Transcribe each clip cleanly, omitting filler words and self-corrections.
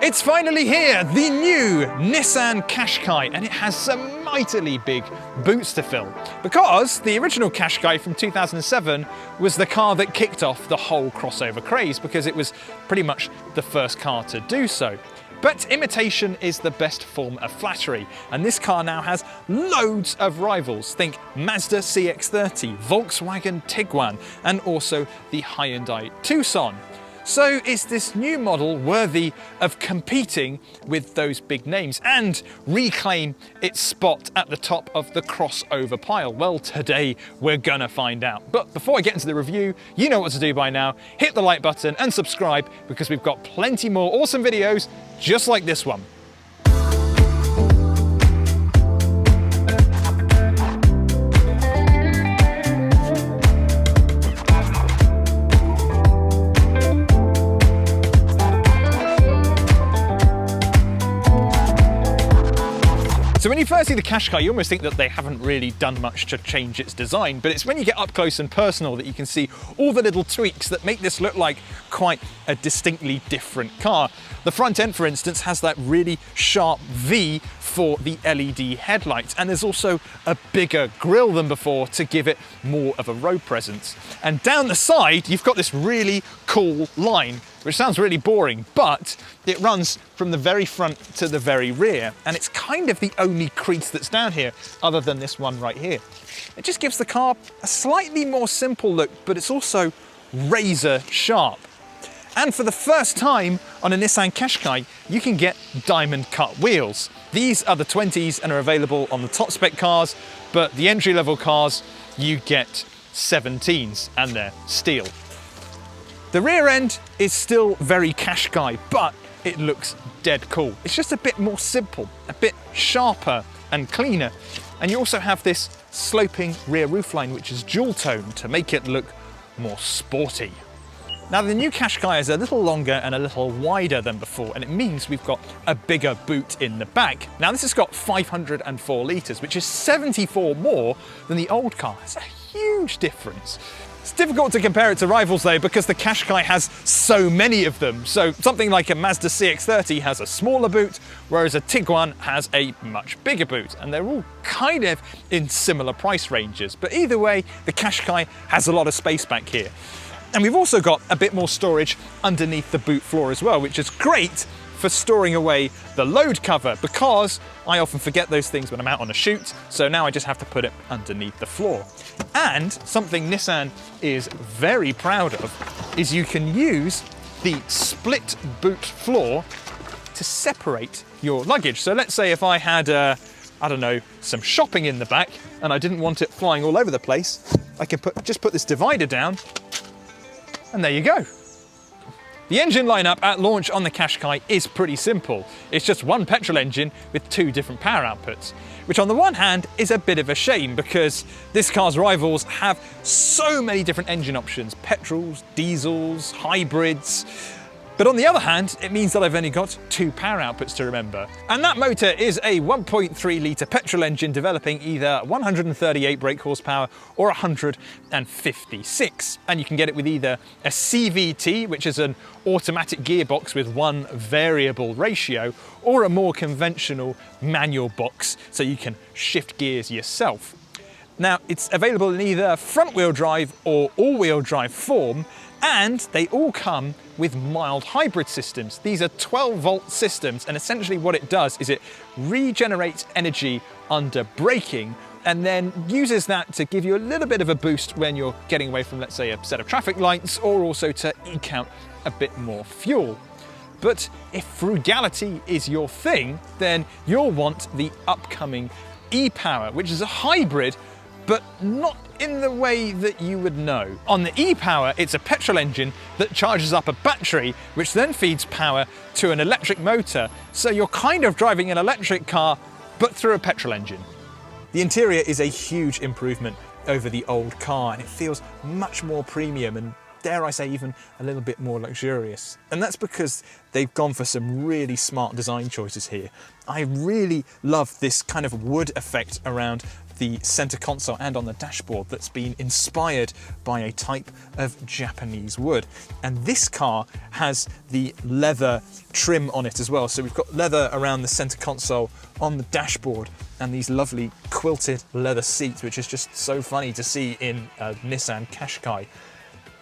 It's finally here, the new Nissan Qashqai, and it has some mightily big boots to fill, because the original Qashqai from 2007 was the car that kicked off the whole crossover craze, because it was pretty much the first car to do so. But imitation is the best form of flattery, and this car now has loads of rivals. Think Mazda CX-30, Volkswagen Tiguan, and also the Hyundai Tucson. So is this new model worthy of competing with those big names and reclaim its spot at the top of the crossover pile? Well, today we're gonna find out. But before I get into the review, you know what to do by now. Hit the like button and subscribe, because we've got plenty more awesome videos just like this one. So when you first see the Qashqai, you almost think that they haven't really done much to change its design, but it's when you get up close and personal that you can see all the little tweaks that make this look like quite a distinctly different car. The front end, for instance, has that really sharp V for the LED headlights, and there's also a bigger grille than before to give it more of a road presence. And down the side, you've got this really cool line, which sounds really boring, but it runs from the very front to the very rear, and it's kind of the only crease that's down here, other than this one right here. It just gives the car a slightly more simple look, but it's also razor sharp. And for the first time on a Nissan Qashqai, you can get diamond cut wheels. These are the 20s and are available on the top spec cars, but the entry level cars, you get 17s and they're steel. The rear end is still very Qashqai, but it looks dead cool. It's just a bit more simple, a bit sharper and cleaner. And you also have this sloping rear roofline, which is dual tone to make it look more sporty. Now, the new Qashqai is a little longer and a little wider than before, and it means we've got a bigger boot in the back. Now, this has got 504 litres, which is 74 more than the old car. It's a huge difference. It's difficult to compare it to rivals though, because the Qashqai has so many of them. So something like a Mazda CX-30 has a smaller boot, whereas a Tiguan has a much bigger boot, and they're all kind of in similar price ranges. But either way, the Qashqai has a lot of space back here. And we've also got a bit more storage underneath the boot floor as well, which is great for storing away the load cover, because I often forget those things when I'm out on a shoot, so now I just have to put it underneath the floor. And something Nissan is very proud of is you can use the split boot floor to separate your luggage. So let's say if I had, I don't know, some shopping in the back and I didn't want it flying all over the place, I can just put this divider down, and there you go. The engine lineup at launch on the Qashqai is pretty simple. It's just one petrol engine with two different power outputs, which on the one hand is a bit of a shame, because this car's rivals have so many different engine options: petrols, diesels, hybrids. But on the other hand, it means that I've only got two power outputs to remember. And that motor is a 1.3 litre petrol engine developing either 138 brake horsepower or 156. And you can get it with either a CVT, which is an automatic gearbox with one variable ratio, or a more conventional manual box, so you can shift gears yourself. Now, it's available in either front-wheel drive or all-wheel drive form, and they all come with mild hybrid systems. These are 12-volt systems, and essentially what it does is it regenerates energy under braking and then uses that to give you a little bit of a boost when you're getting away from, let's say, a set of traffic lights, or also to eke out a bit more fuel. But if frugality is your thing, then you'll want the upcoming e-Power, which is a hybrid, but not in the way that you would know. On the e-Power, it's a petrol engine that charges up a battery, which then feeds power to an electric motor. So you're kind of driving an electric car, but through a petrol engine. The interior is a huge improvement over the old car, and it feels much more premium and, dare I say, even a little bit more luxurious. And that's because they've gone for some really smart design choices here. I really love this kind of wood effect around the center console and on the dashboard that's been inspired by a type of Japanese wood. And this car has the leather trim on it as well. So we've got leather around the center console, on the dashboard, and these lovely quilted leather seats, which is just so funny to see in a Nissan Qashqai.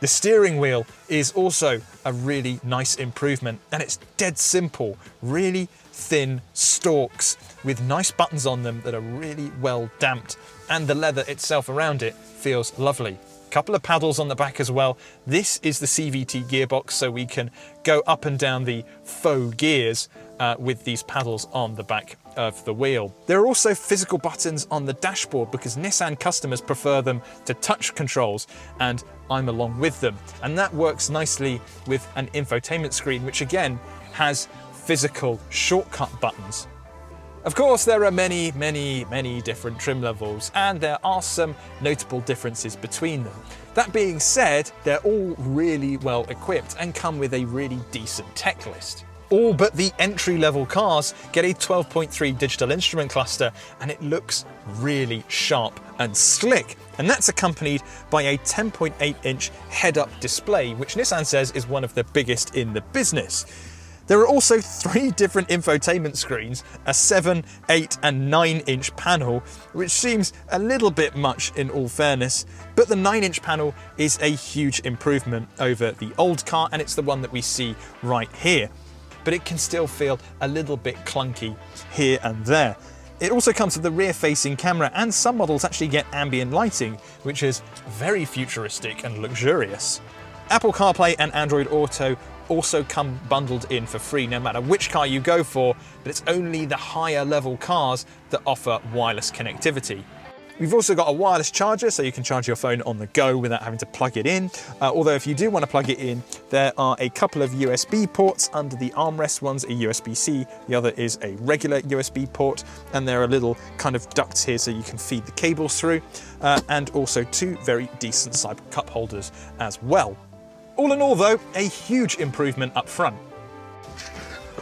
The steering wheel is also a really nice improvement, and it's dead simple, really thin stalks with nice buttons on them that are really well damped, and the leather itself around it feels lovely. Couple of paddles on the back as well. This is the CVT gearbox, so we can go up and down the faux gears with these paddles on the back of the wheel. There are also physical buttons on the dashboard because Nissan customers prefer them to touch controls, and I'm along with them. And that works nicely with an infotainment screen, which again has physical shortcut buttons. Of course, there are many different trim levels, and there are some notable differences between them. That being said, they're all really well equipped and come with a really decent tech list. All but the entry-level cars get a 12.3 digital instrument cluster, and it looks really sharp and slick. And that's accompanied by a 10.8-inch head-up display, which Nissan says is one of the biggest in the business. There are also 3 different infotainment screens, a 7, 8 and 9-inch panel, which seems a little bit much in all fairness, but the 9-inch panel is a huge improvement over the old car, and it's the one that we see right here. But it can still feel a little bit clunky here and there. It also comes with the rear-facing camera, and some models actually get ambient lighting, which is very futuristic and luxurious. Apple CarPlay and Android Auto also come bundled in for free no matter which car you go for, but it's only the higher level cars that offer wireless connectivity. We've also got a wireless charger, so you can charge your phone on the go without having to plug it in. Although if you do want to plug it in, there are a couple of USB ports under the armrest. One's a USB-C, the other is a regular USB port, and there are little kind of ducts here so you can feed the cables through, and also 2 very decent side cup holders as well. All in all though, a huge improvement up front.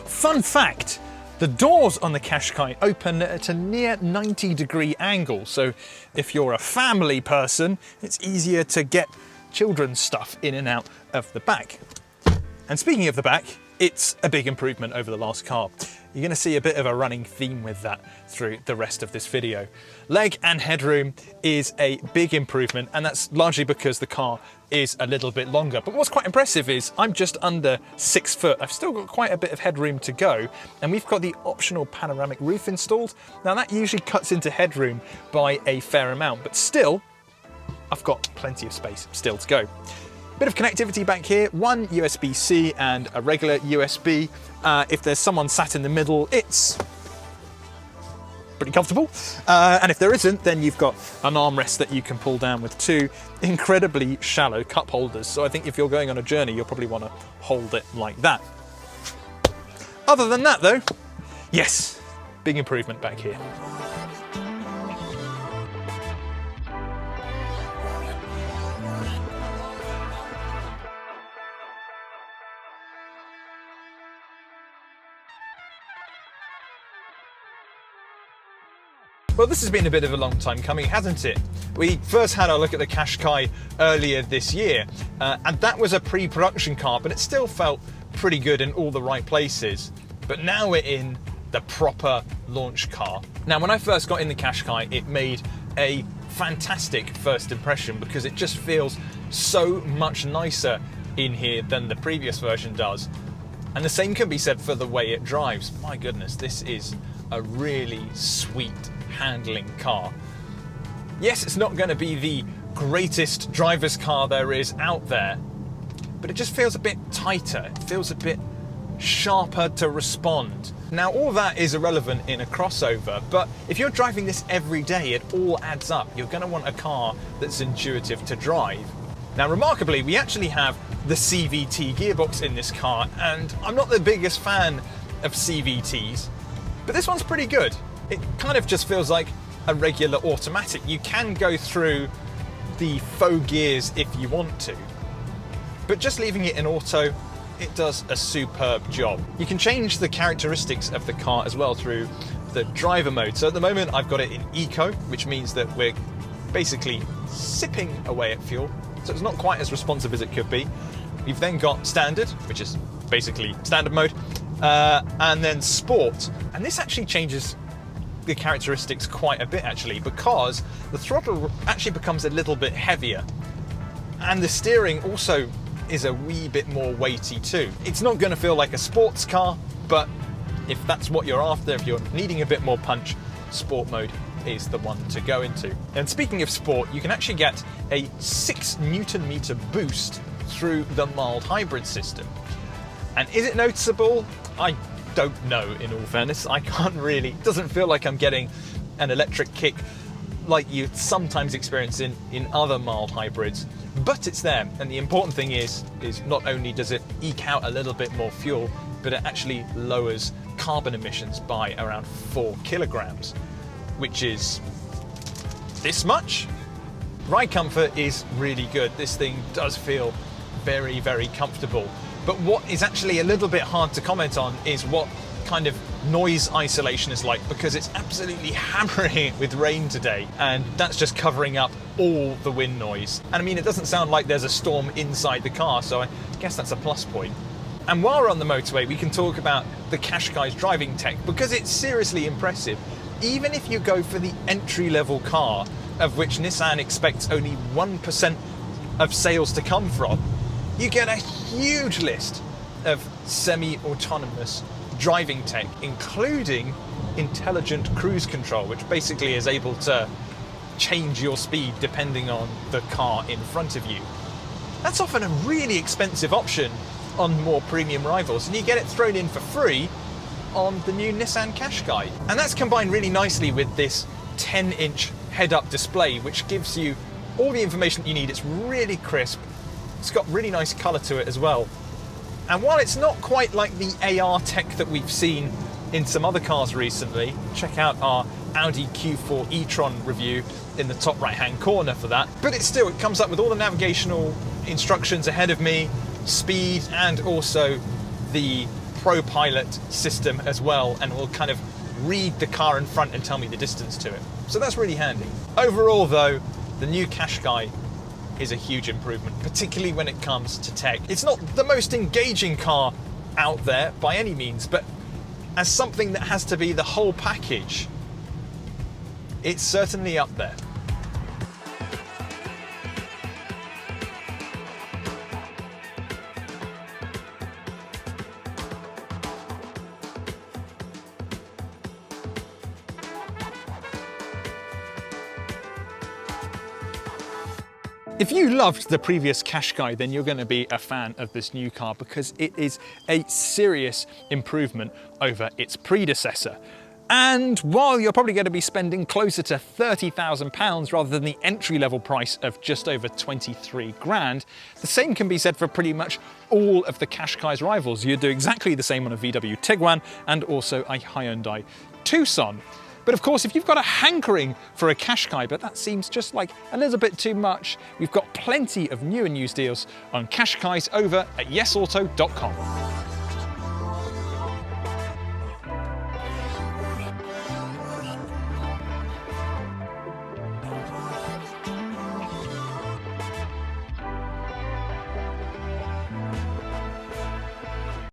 Fun fact, the doors on the Qashqai open at a near 90-degree angle, so if you're a family person, it's easier to get children's stuff in and out of the back. And speaking of the back, it's a big improvement over the last car. You're going to see a bit of a running theme with that through the rest of this video. Leg and headroom is a big improvement, and that's largely because the car is a little bit longer. But what's quite impressive is I'm just under 6 foot. I've still got quite a bit of headroom to go, and we've got the optional panoramic roof installed. Now that usually cuts into headroom by a fair amount, but still, I've got plenty of space still to go. Bit of connectivity back here, 1 USB-C and a regular USB. If there's someone sat in the middle, it's pretty comfortable. And if there isn't, then you've got an armrest that you can pull down with 2 incredibly shallow cup holders. So I think if you're going on a journey, you'll probably want to hold it like that. Other than that though, yes, big improvement back here. Well, this has been a bit of a long time coming, hasn't it? We first had a look at the Qashqai earlier this year, and that was a pre-production car, but it still felt pretty good in all the right places. But now we're in the proper launch car. Now, when I first got in the Qashqai, it made a fantastic first impression because it just feels so much nicer in here than the previous version does. And the same can be said for the way it drives. My goodness, this is a really sweet handling car. Yes, it's not going to be the greatest driver's car there is out there, but it just feels a bit tighter. It feels a bit sharper to respond. Now, all that is irrelevant in a crossover, but if you're driving this every day, it all adds up. You're going to want a car that's intuitive to drive. Now, remarkably, we actually have the CVT gearbox in this car, and I'm not the biggest fan of CVTs, but this one's pretty good. It kind of just feels like a regular automatic. You can go through the faux gears if you want to, but just leaving it in auto, it does a superb job. You can change the characteristics of the car as well through the driver mode. So at the moment I've got it in eco, which means that we're basically sipping away at fuel. So it's not quite as responsive as it could be. You've then got standard, which is basically standard mode, and then sport. And this actually changes the characteristics quite a bit actually, because the throttle actually becomes a little bit heavier. And the steering also is a wee bit more weighty too. It's not going to feel like a sports car, but if that's what you're after, if you're needing a bit more punch, sport mode is the one to go into. And speaking of sport, you can actually get a 6 Nm boost through the mild hybrid system. And is it noticeable? I don't know, in all fairness. I can't really, it doesn't feel like I'm getting an electric kick like you sometimes experience in other mild hybrids, but it's there. And the important thing is not only does it eke out a little bit more fuel, but it actually lowers carbon emissions by around 4 kilograms, which is this much. Ride comfort is really good. This thing does feel very, very comfortable. But what is actually a little bit hard to comment on is what kind of noise isolation is like, because it's absolutely hammering it with rain today, and that's just covering up all the wind noise. And I mean, it doesn't sound like there's a storm inside the car, so I guess that's a plus point. And while we're on the motorway, we can talk about the Qashqai's driving tech, because it's seriously impressive. Even if you go for the entry-level car, of which Nissan expects only 1% of sales to come from, you get a huge list of semi-autonomous driving tech, including intelligent cruise control, which basically is able to change your speed depending on the car in front of you. That's often a really expensive option on more premium rivals, and you get it thrown in for free on the new Nissan Qashqai. And that's combined really nicely with this 10-inch head-up display, which gives you all the information that you need. It's really crisp. It's got really nice colour to it as well. And while it's not quite like the AR tech that we've seen in some other cars recently, check out our Audi Q4 e-tron review in the top right-hand corner for that, but it comes up with all the navigational instructions ahead of me, speed, and also the ProPilot system as well, and will kind of read the car in front and tell me the distance to it. So that's really handy. Overall though, the new Qashqai is a huge improvement, particularly when it comes to tech. It's not the most engaging car out there by any means, but as something that has to be the whole package, it's certainly up there. If you loved the previous Qashqai, then you're going to be a fan of this new car, because it is a serious improvement over its predecessor. And while you're probably going to be spending closer to £30,000 rather than the entry-level price of just over 23 grand, the same can be said for pretty much all of the Qashqai's rivals. You do exactly the same on a VW Tiguan and also a Hyundai Tucson. But of course, if you've got a hankering for a Qashqai, but that seems just like a little bit too much, we've got plenty of new and used deals on Qashqais over at yesauto.com.